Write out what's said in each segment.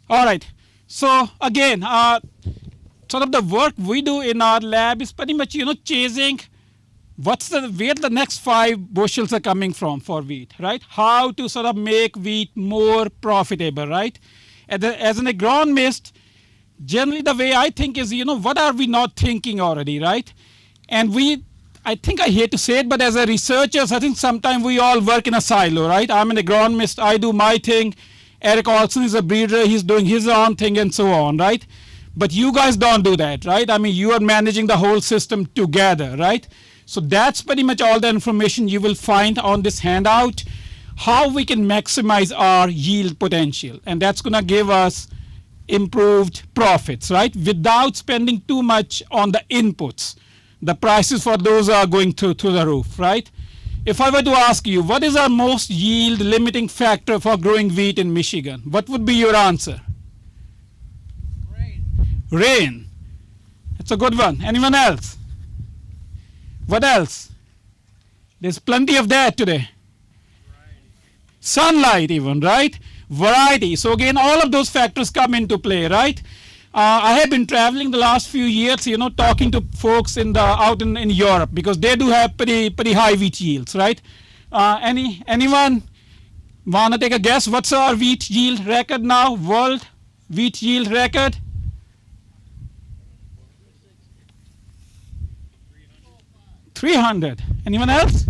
All right. So again, sort of the work we do in our lab is pretty much chasing where the next 5 bushels are coming from for wheat, right? How to sort of make wheat more profitable, right? As an agronomist, generally the way I think is, what are we not thinking already, right? And I think I hate to say it, but as a researchers, I think sometimes we all work in a silo, right? I'm an agronomist, I do my thing. Eric Olson is a breeder, he's doing his own thing and so on, right? But you guys don't do that, right? I mean, you are managing the whole system together, right? So that's pretty much all the information you will find on this handout, how we can maximize our yield potential. And that's going to give us improved profits, right? Without spending too much on the inputs. The prices for those are going through the roof, right? If I were to ask you, what is our most yield limiting factor for growing wheat in Michigan? What would be your answer? Rain. Rain. That's a good one. Anyone else? What else? There's plenty of that today. Sunlight even, right? Variety. So again, all of those factors come into play, right? I have been traveling the last few years, talking to folks out in Europe, because they do have pretty high wheat yields, right? Anyone want to take a guess? What's our wheat yield record now? World wheat yield record? 300. Anyone else?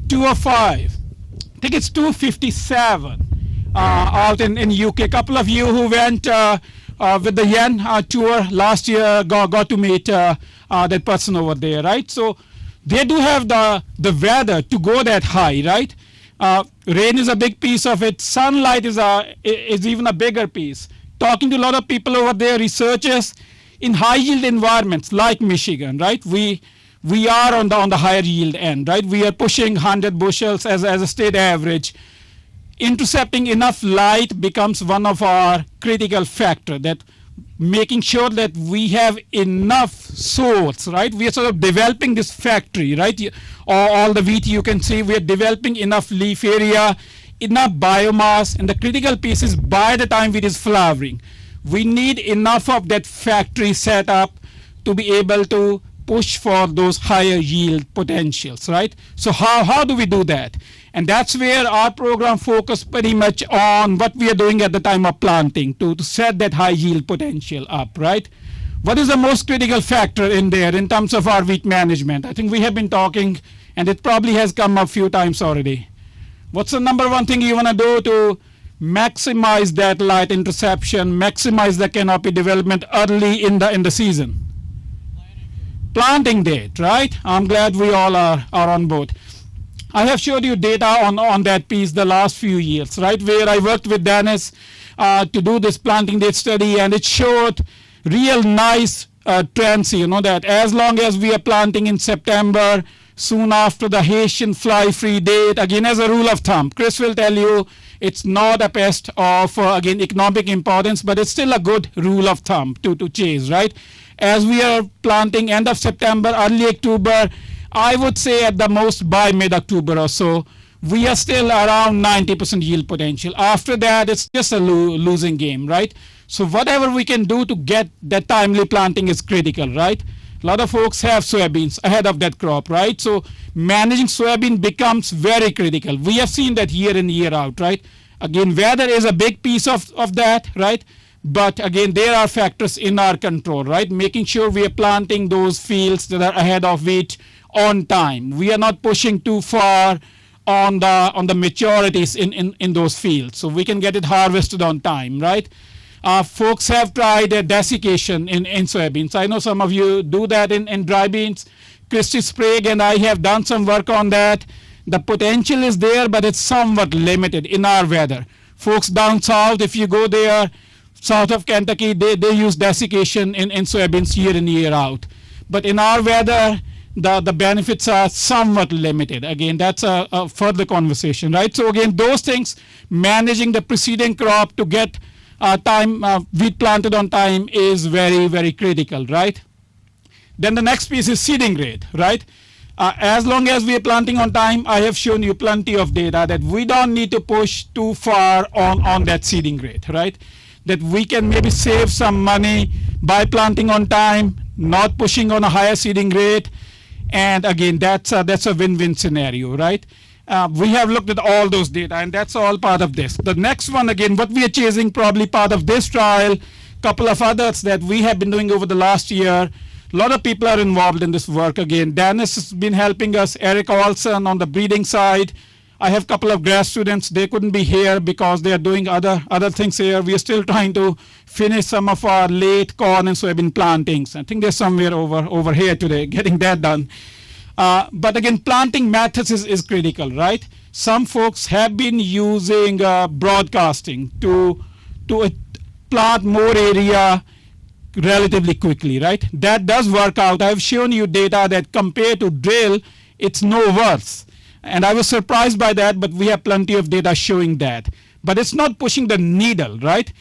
205. I think it's 257 out in UK. A couple of you who went with the yen tour last year got to meet that person over there, right? So they do have the weather to go that high, right? Rain is a big piece of it. Sunlight is even a bigger piece. Talking to a lot of people over there, researchers in high yield environments like Michigan, right? We are on the higher yield end, right? We are pushing 100 bushels as a state average. Intercepting enough light becomes one of our critical factor, that making sure that we have enough source, right? We are sort of developing this factory, right? All the wheat you can see, we are developing enough leaf area, enough biomass, and the critical piece is by the time it is flowering, we need enough of that factory set up to be able to push for those higher yield potentials, right? So how do we do that? And that's where our program focused pretty much on what we are doing at the time of planting to set that high yield potential up, right? What is the most critical factor in there in terms of our wheat management? I think we have been talking, and it probably has come up a few times already. What's the number one thing you want to do to maximize that light interception, maximize the canopy development early in the season? Planting date, right? I'm glad we all are on board. I have showed you data on that piece the last few years, right? Where I worked with Dennis to do this planting date study, and it showed real nice trends, that as long as we are planting in September, soon after the Haitian fly-free date, again, as a rule of thumb, Chris will tell you it's not a pest of, again, economic importance, but it's still a good rule of thumb to chase, right? As we are planting end of September, early October, I would say at the most by mid-October or so, we are still around 90% yield potential. After that, it's just a losing game, right? So whatever we can do to get that timely planting is critical, right? A lot of folks have soybeans ahead of that crop, right? So managing soybean becomes very critical. We have seen that year in, year out, right? Again, weather is a big piece of that, right? But again, there are factors in our control, right? Making sure we are planting those fields that are ahead of wheat on time. We are not pushing too far on the maturities in those fields, so we can get it harvested on time, right? Folks have tried desiccation in soybeans. I know some of you do that in dry beans. Christy Sprague and I have done some work on that. The potential is there, but it's somewhat limited in our weather. Folks down south, if you go there, south of Kentucky, they use desiccation in soybeans year in, year out. But in our weather, the benefits are somewhat limited. Again, that's a further conversation, right? So again, those things, managing the preceding crop to get wheat planted on time is very, very critical, right? Then the next piece is seeding rate, right? As long as we are planting on time, I have shown you plenty of data that we don't need to push too far on that seeding rate, right? that we can maybe save some money by planting on time, not pushing on a higher seeding rate. And again, that's a win-win scenario, right? We have looked at all those data, and that's all part of this. The next one, again, what we are chasing, probably part of this trial, couple of others that we have been doing over the last year. A lot of people are involved in this work. Again, Dennis has been helping us, Eric Olson on the breeding side. I have a couple of grad students. They couldn't be here because they are doing other things here. We are still trying to finish some of our late corn and soybean plantings. I think they're somewhere over here today, getting that done. But again, planting methods is critical, right? Some folks have been using broadcasting to plant more area relatively quickly, right? That does work out. I've shown you data that compared to drill, it's no worse. And I was surprised by that, but we have plenty of data showing that. But it's not pushing the needle, right?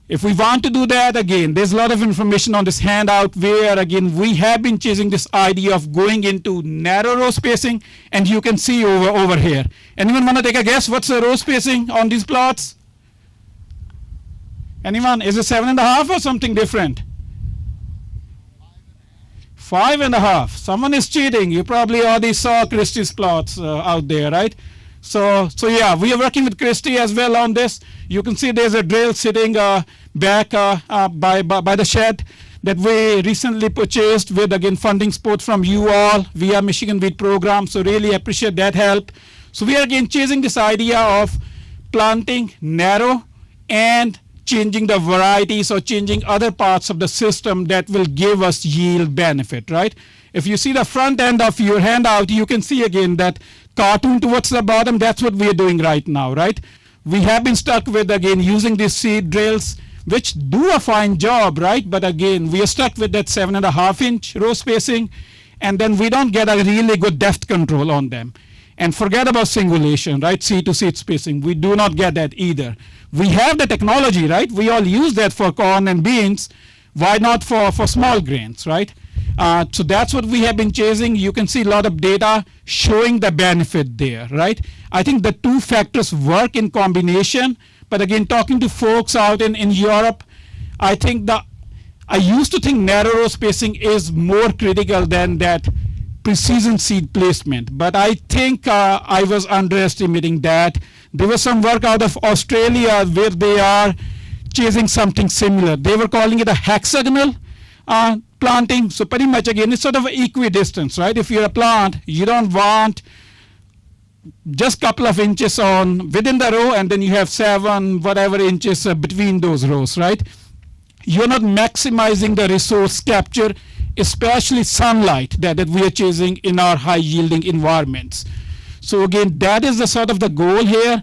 If we want to do that, again, there's a lot of information on this handout where, again, we have been chasing this idea of going into narrow row spacing, and you can see over here. Anyone want to take a guess? What's the row spacing on these plots? Anyone? Is it 7.5 or something different? 5.5. Someone is cheating. You probably already saw Christie's plots out there, right? So yeah, we are working with Christie as well on this. You can see there's a drill sitting back by the shed that we recently purchased with, again, funding support from you all via Michigan Wheat Program. So really appreciate that help. So we are again chasing this idea of planting narrow and changing the varieties or changing other parts of the system that will give us yield benefit, right? If you see the front end of your handout, you can see again that cartoon towards the bottom. That's what we are doing right now, right? We have been stuck with, again, using these seed drills, which do a fine job, right? But again, we are stuck with that 7.5-inch row spacing, and then we don't get a really good depth control on them. And forget about singulation, right? Seed to seed spacing. We do not get that either. We have the technology, right? We all use that for corn and beans. Why not for small grains, right? So that's what we have been chasing. You can see a lot of data showing the benefit there, right? I think the two factors work in combination. But again, talking to folks out in Europe, I used to think narrow row spacing is more critical than that precision seed placement. But I think I was underestimating that. There was some work out of Australia where they are chasing something similar. They were calling it a hexagonal planting. So pretty much, again, it's sort of equidistance, right? If you're a plant, you don't want just couple of inches on within the row, and then you have 7 whatever inches between those rows, right? You're not maximizing the resource capture, especially sunlight that we are chasing in our high yielding environments. So again, that is the sort of the goal here.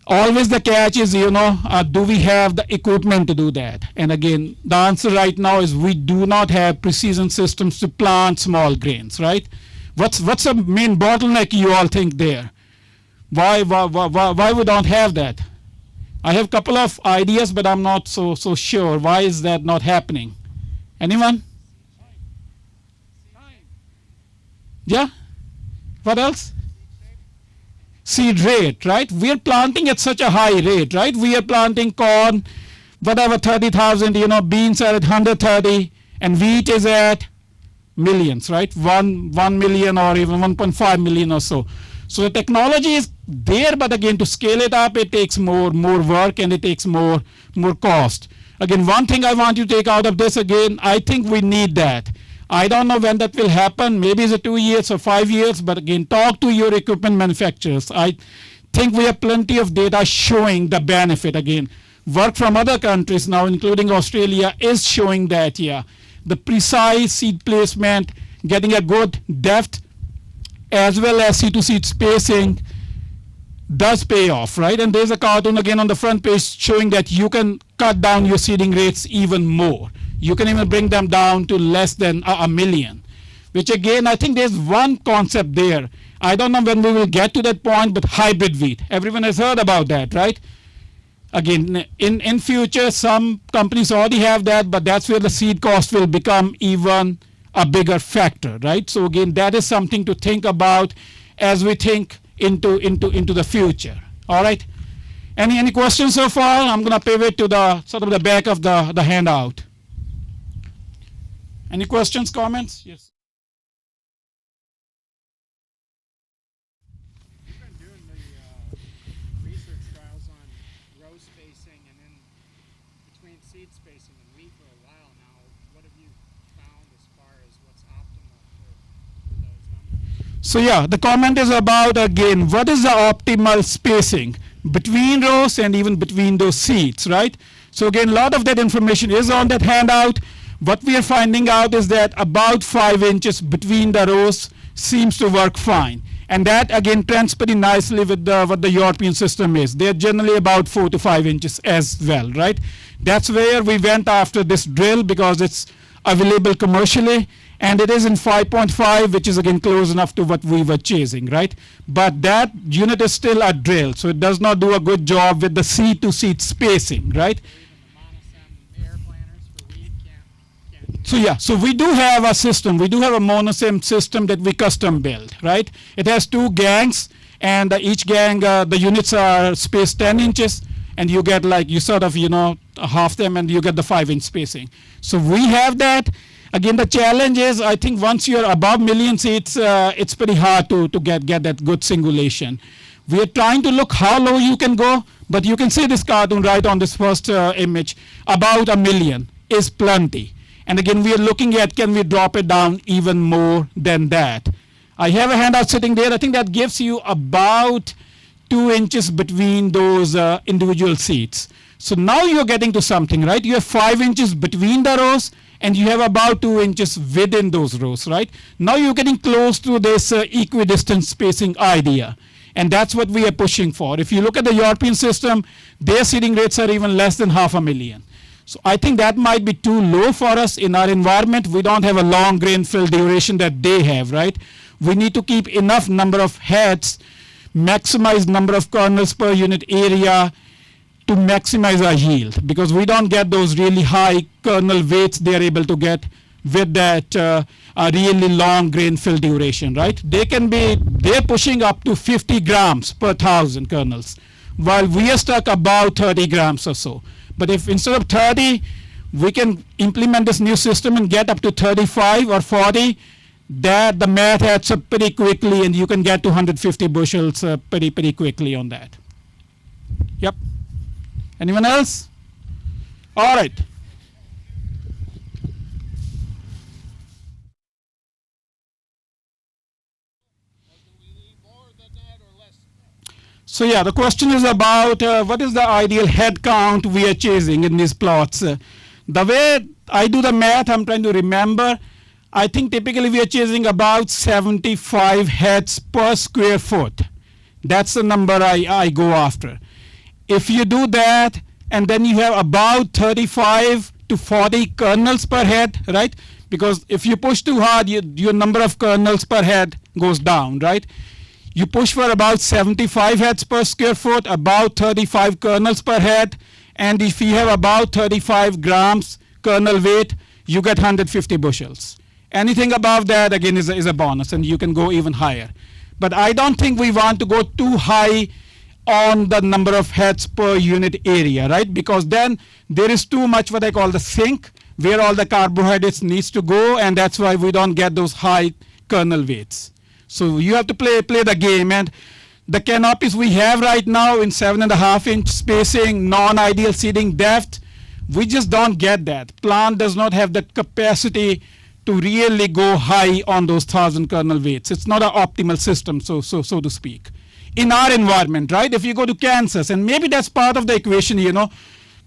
Always the catch is, do we have the equipment to do that? And again, the answer right now is we do not have precision systems to plant small grains, right? What's the main bottleneck you all think there? Why we don't have that? I have a couple of ideas, but I'm not so sure. Why is that not happening? Anyone? Yeah? What else? Seed rate, right? We are planting at such a high rate, right? We are planting corn, whatever, 30,000, beans are at 130, and wheat is at millions, right? 1 million or even 1.5 million or so. So the technology is there, but again, to scale it up, it takes more work and it takes more cost. Again, one thing I want you to take out of this, again, I think we need that. I don't know when that will happen. Maybe it's 2 years or 5 years, but again, talk to your equipment manufacturers. I think we have plenty of data showing the benefit. Again, work from other countries now, including Australia, is showing that, yeah, the precise seed placement, getting a good depth, as well as seed to seed spacing does pay off, right? And there's a cartoon again on the front page showing that you can cut down your seeding rates even more. You can even bring them down to less than a million, which again, I think there's one concept there. I don't know when we will get to that point, but hybrid wheat. Everyone has heard about that, right? Again, in future, some companies already have that, but that's where the seed cost will become even a bigger factor, right? So again, that is something to think about as we think into the future, all right? Any questions so far? I'm going to pivot to the sort of the back of the handout. Any questions, comments? Yes. You've been doing the research trials on row spacing and then between seed spacing and wheat for a while now. What have you found as far as what's optimal for those numbers? So yeah, the comment is about, again, what is the optimal spacing between rows and even between those seeds, right? So again, a lot of that information is on that handout. What we are finding out is that about 5 inches between the rows seems to work fine. And that again trends pretty nicely with what the European system is. They're generally about 4 to 5 inches as well, right? That's where we went after this drill because it's available commercially, and it is in 5.5, which is again close enough to what we were chasing, right? But that unit is still a drill, so it does not do a good job with the seed to seed spacing, right? Even the monosem air planters for wheat can't So yeah, so we do have a system. We do have a monosem system that we custom build, right? It has 2 gangs, and each gang, the units are spaced 10 inches, and you get like, you sort of, half them, and you get the 5-inch spacing. So we have that. Again, the challenge is, I think once you're above million seeds, it's pretty hard to get that good singulation. We are trying to look how low you can go, but you can see this cartoon right on this first image. About 1 million is plenty. And again, we are looking at, can we drop it down even more than that? I have a handout sitting there. I think that gives you about 2 inches between those individual seeds. So now you're getting to something, right? You have 5 inches between the rows, and you have about 2 inches within those rows, right? Now you're getting close to this equidistant spacing idea. And that's what we are pushing for. If you look at the European system, their seeding rates are even less than 500,000. So I think that might be too low for us in our environment. We don't have a long grain fill duration that they have, right? We need to keep enough number of heads, maximize number of kernels per unit area, to maximize our yield, because we don't get those really high kernel weights they are able to get with that really long grain fill duration, right? They're pushing up to 50 grams per 1,000 kernels, while we are stuck about 30 grams or so. But if instead of 30, we can implement this new system and get up to 35 or 40, that the math adds up pretty quickly, and you can get to 150 bushels pretty quickly on that. Yep. Anyone else? All right. So yeah, the question is about what is the ideal head count we are chasing in these plots. The way I do the math, I'm trying to remember, I think typically we are chasing about 75 heads per square foot. That's the number I go after. If you do that, and then you have about 35 to 40 kernels per head, right? Because if you push too hard, your number of kernels per head goes down, right? You push for about 75 heads per square foot, about 35 kernels per head, and if you have about 35 grams kernel weight, you get 150 bushels. Anything above that, again, is a bonus, and you can go even higher. But I don't think we want to go too high on the number of heads per unit area, right? Because then there is too much what I call the sink, where all the carbohydrates needs to go, and that's why we don't get those high kernel weights. So you have to play the game, and the canopies we have right now in 7.5-inch spacing, non-ideal seeding depth, we just don't get that. Plant does not have the capacity to really go high on those 1,000 kernel weights. It's not an optimal system, so to speak. In our environment, right? If you go to Kansas, and maybe that's part of the equation,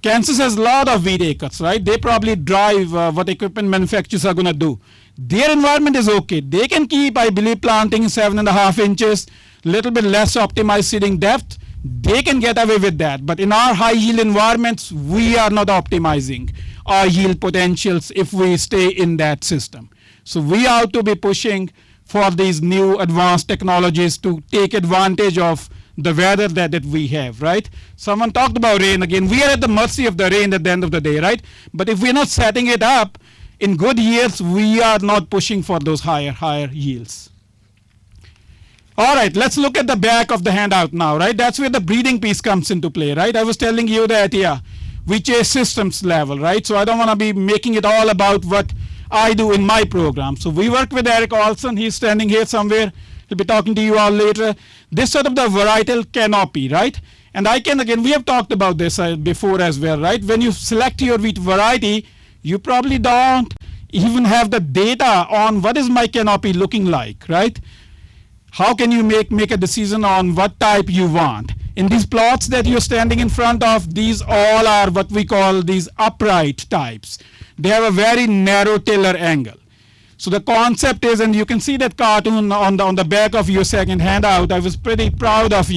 Kansas has a lot of wheat acres, right? They probably drive what equipment manufacturers are going to do. Their environment is okay. They can keep, I believe, planting 7.5 inches, little bit less optimized seeding depth. They can get away with that. But in our high yield environments, we are not optimizing our yield potentials if we stay in that system. So we have to be pushing for these new advanced technologies to take advantage of the weather that we have, right? Someone talked about rain. Again, we are at the mercy of the rain at the end of the day, right? But if we're not setting it up, in good years, we are not pushing for those higher yields. All right, let's look at the back of the handout now, right? That's where the breeding piece comes into play, right? I was telling you that, yeah, we chase systems level, right? So I don't want to be making it all about what I do in my program. So we work with Eric Olson. He's standing here somewhere. He'll be talking to you all later. This sort of the varietal canopy, right? And I can, again, we have talked about this before as well, right? When you select your wheat variety, you probably don't even have the data on what is my canopy looking like, right? How can you make a decision on what type you want? In these plots that you're standing in front of, these all are what we call these upright types. They have a very narrow tiller angle. So the concept is, and you can see that cartoon on the back of your second handout. I was pretty proud of,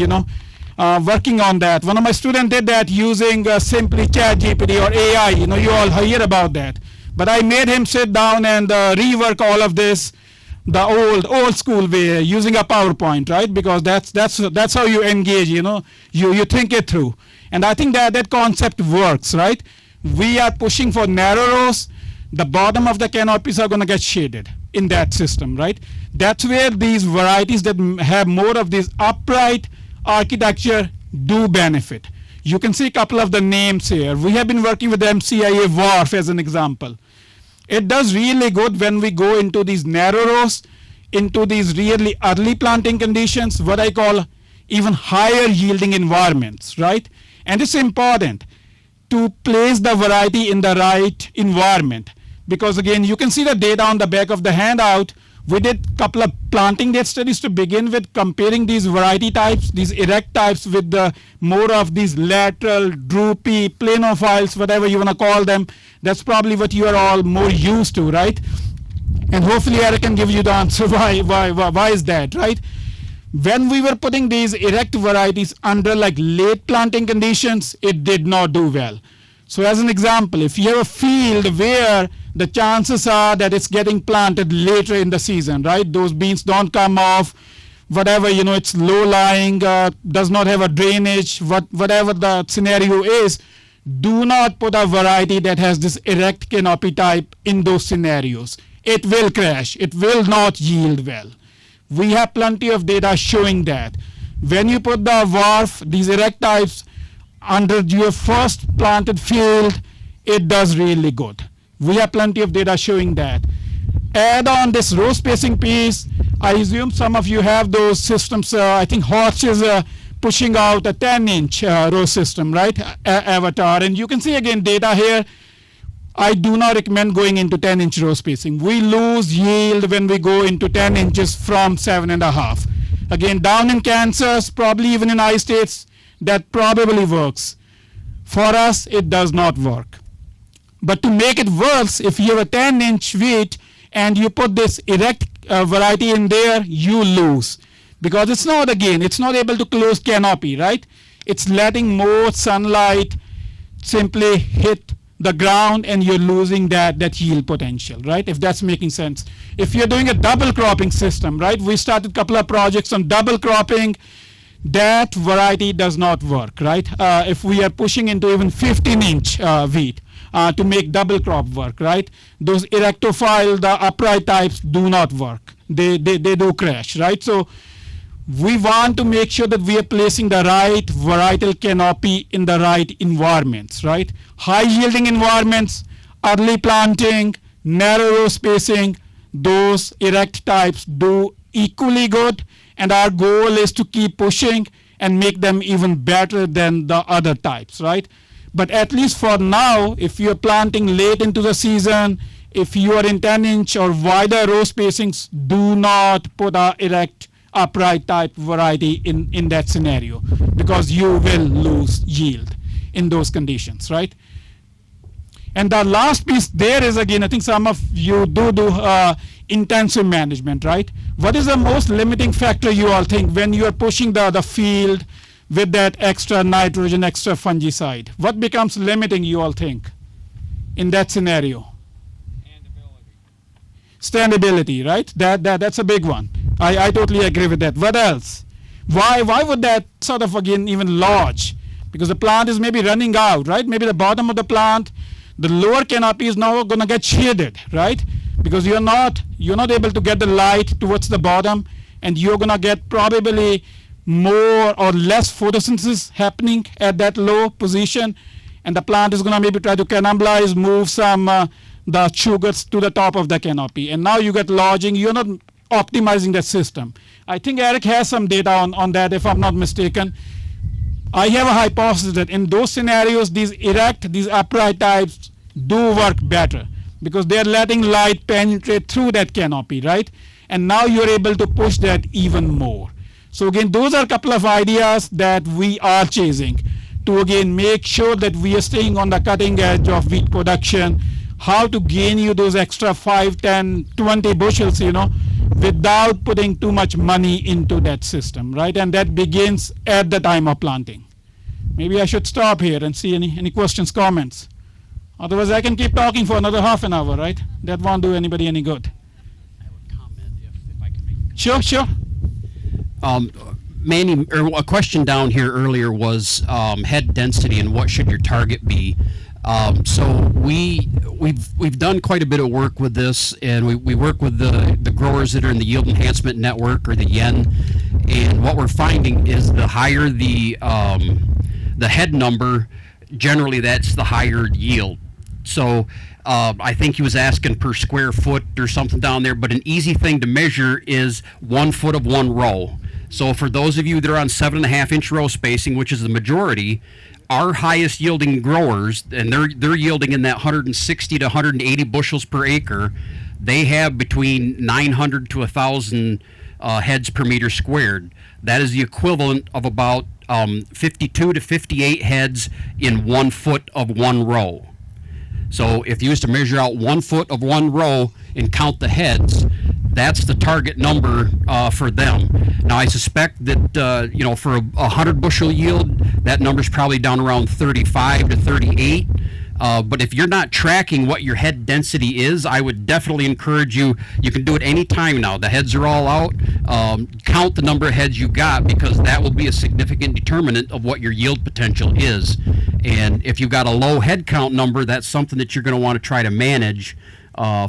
working on that. One of my students did that using simply ChatGPT or AI. You all hear about that. But I made him sit down and rework all of this the old school way, using a PowerPoint, right? Because that's how you engage. You think it through. And I think that concept works, right? We are pushing for narrow rows. The bottom of the canopies are going to get shaded in that system, right? That's where these varieties that have more of this upright architecture do benefit. You can see a couple of the names here. We have been working with MCIA WARF as an example. It does really good when we go into these narrow rows, into these really early planting conditions, what I call even higher yielding environments, right? And it's important to place the variety in the right environment, because again, you can see the data on the back of the handout. We did a couple of planting date studies to begin with, comparing these variety types, these erect types, with the more of these lateral, droopy, planophiles, whatever you want to call them. That's probably what you are all more used to, right? And hopefully Eric can give you the answer why is that, right? When we were putting these erect varieties under like late planting conditions, it did not do well. So as an example, if you have a field where the chances are that it's getting planted later in the season, right? Those beans don't come off, whatever, it's low lying, does not have a drainage, whatever the scenario is, do not put a variety that has this erect canopy type in those scenarios. It will crash. It will not yield well. We have plenty of data showing that. When you put the WARF, these erect types, under your first planted field, it does really good. We have plenty of data showing that. Add on this row spacing piece. I assume some of you have those systems. I think Hodge is pushing out a 10-inch row system, right? Avatar. And you can see again data here. I do not recommend going into 10-inch row spacing. We lose yield when we go into 10 inches from 7.5. Again, down in Kansas, probably even in I-states, that probably works. For us, it does not work. But to make it worse, if you have a 10-inch wheat and you put this erect variety in there, you lose. Because it's not able to close canopy, right? It's letting more sunlight simply hit the ground, and you're losing that yield potential, right? If that's making sense. If you're doing a double cropping system, right? We started a couple of projects on double cropping. That variety does not work, right? If we are pushing into even 15-inch wheat to make double crop work, right? Those erectophile, the upright types do not work. They do crash, right? So we want to make sure that we are placing the right varietal canopy in the right environments, right? High yielding environments, early planting, narrow row spacing, those erect types do equally good, and our goal is to keep pushing and make them even better than the other types, right? But at least for now, if you're planting late into the season, if you are in 10-inch or wider row spacings, do not put a erect upright type variety in that scenario, because you will lose yield in those conditions, right? And the last piece there is, again, I think some of you do intensive management, right? What is the most limiting factor you all think when you are pushing the field with that extra nitrogen, extra fungicide? What becomes limiting, you all think, in that scenario? Standability, right? That's a big one. I totally agree with that. What else? Why would that sort of, again, even lodge? Because the plant is maybe running out, right? Maybe the bottom of the plant, the lower canopy is now going to get shaded, right? Because you're not able to get the light towards the bottom, and you're gonna get probably more or less photosynthesis happening at that low position, and the plant is gonna maybe try to cannibalize, move some the sugars to the top of the canopy, and now you get lodging. You're not optimizing that system. I think Eric has some data on that, if I'm not mistaken. I have a hypothesis that in those scenarios, these upright types do work better because they're letting light penetrate through that canopy, right? And now you're able to push that even more. So again, those are a couple of ideas that we are chasing to again make sure that we are staying on the cutting edge of wheat production, how to gain you those extra 5, 10, 20 bushels, without putting too much money into that system, right? And that begins at the time of planting. Maybe I should stop here and see any questions, comments. Otherwise, I can keep talking for another half an hour, right? That won't do anybody any good. I have a comment if I can make a Sure. Manny, or a question down here earlier was head density and what should your target be. So we've done quite a bit of work with this, and we work with the growers that are in the Yield Enhancement Network, or the YEN, and what we're finding is the higher the head number, generally that's the higher yield. So I think he was asking per square foot or something down there, but an easy thing to measure is 1 foot of one row. So for those of you that are on 7.5-inch row spacing, which is the majority, our highest yielding growers, and they're yielding in that 160 to 180 bushels per acre, they have between 900 to 1,000 heads per meter squared. That is the equivalent of about 52 to 58 heads in 1 foot of one row. So if you used to measure out 1 foot of one row and count the heads, that's the target number for them. Now I suspect that for a 100 bushel yield, that number's probably down around 35 to 38. But if you're not tracking what your head density is, I would definitely encourage you. You can do it any time now. The heads are all out. Count the number of heads you got, because that will be a significant determinant of what your yield potential is. And if you've got a low head count number, that's something that you're going to want to try to manage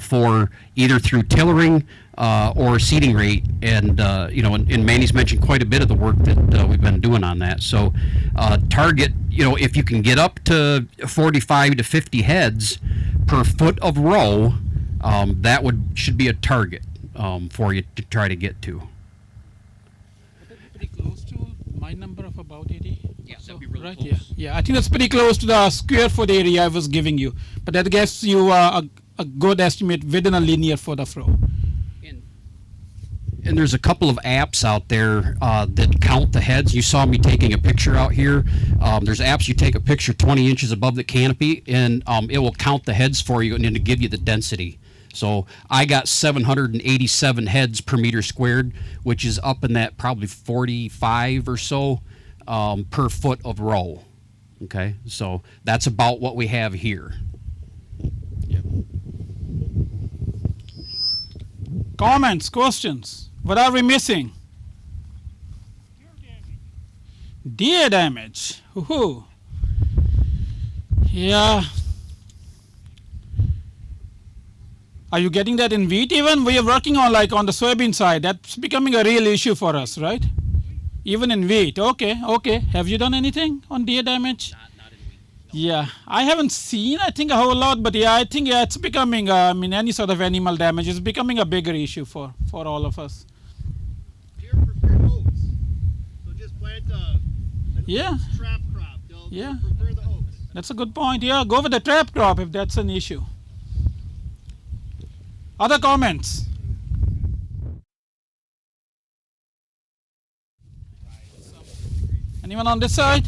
for either through tillering or seeding rate. And and Manny's mentioned quite a bit of the work that we've been doing on that. So target, if you can get up to 45 to 50 heads per foot of row, that should be a target for you to try to get to. Pretty close to my number of about 80. Yeah, So, that'd be really right? close. Yeah, I think that's pretty close to the square foot area I was giving you. But that gives you a good estimate within a linear foot of row. And there's a couple of apps out there that count the heads. You saw me taking a picture out here. There's apps you take a picture 20 inches above the canopy, and it will count the heads for you and then to give you the density. So I got 787 heads per meter squared, which is up in that probably 45 or so per foot of row. Okay, so that's about what we have here. Comments, questions? What are we missing? Deer damage. Woohoo. Yeah. Are you getting that in wheat even? We are working on on the soybean side. That's becoming a real issue for us, right? Even in wheat. Okay. Have you done anything on deer damage? Not in wheat. Yeah, I haven't seen, I think, a whole lot, but I think it's becoming, any sort of animal damage is becoming a bigger issue for all of us. Deer prefer oats, so just plant an Yeah. oats trap crop. They'll Yeah. prefer the oats. That's a good point. Yeah, go with the trap crop if that's an issue. Other comments? Anyone on this side?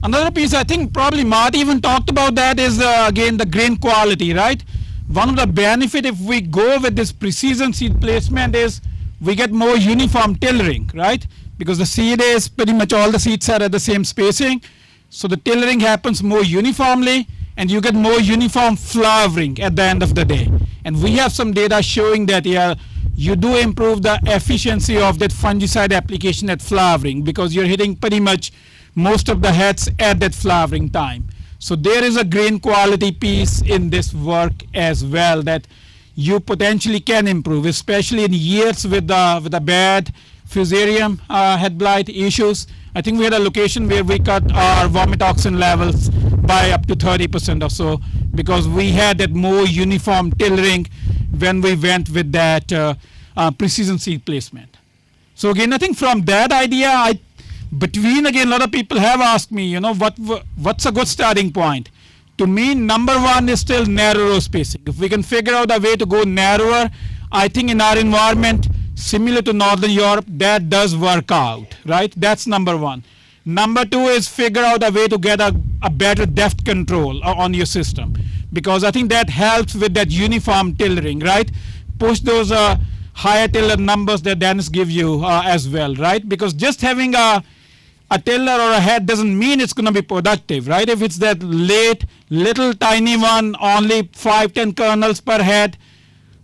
Another piece, I think probably Marty even talked about that, is again the grain quality, right? One of the benefit if we go with this precision seed placement is we get more uniform tillering, right? Because the seed is pretty much all the seeds are at the same spacing. So the tillering happens more uniformly and you get more uniform flowering at the end of the day. And we have some data showing that you do improve the efficiency of that fungicide application at flowering because you're hitting pretty much most of the heads at that flowering time. So there is a grain quality piece in this work as well, that you potentially can improve, especially in years with the bad fusarium head blight issues. I think we had a location where we cut our vomitoxin levels by up to 30% or so because we had that more uniform tillering when we went with that precision seed placement. So again, I think from that idea, a lot of people have asked me, what's a good starting point? To me, number one is still narrow row spacing. If we can figure out a way to go narrower, I think in our environment, similar to Northern Europe, that does work out, right? That's number one. Number two is figure out a way to get a better depth control on your system, because I think that helps with that uniform tillering, right? Push those higher tiller numbers that Dennis gives you as well, right? Because just having a tiller or a head doesn't mean it's going to be productive, right? If it's that late, little tiny one, only 5-10 kernels per head,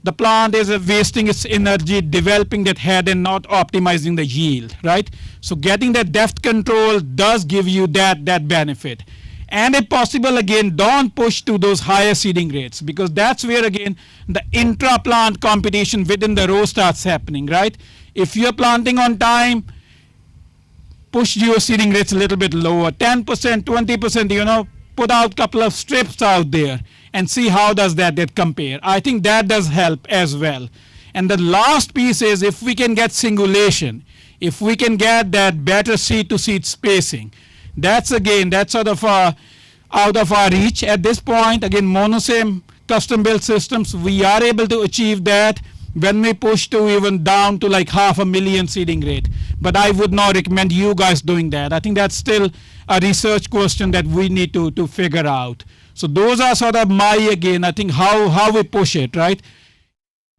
the plant is wasting its energy developing that head and not optimizing the yield, right? So getting that depth control does give you that benefit. And if possible, again, don't push to those higher seeding rates, because that's where, again, the intra-plant competition within the row starts happening, right? If you're planting on time, push your seeding rates a little bit lower, 10%, 20%, put out a couple of strips out there and see how does that compare. I think that does help as well. And the last piece is if we can get singulation, if we can get that better seed to seed spacing, that's sort of out of our reach at this point. Again, monosim custom built systems, we are able to achieve that when we push to even down to like 500,000 seeding rate. But I would not recommend you guys doing that. I think that's still a research question that we need to figure out. So those are sort of I think how we push it, right?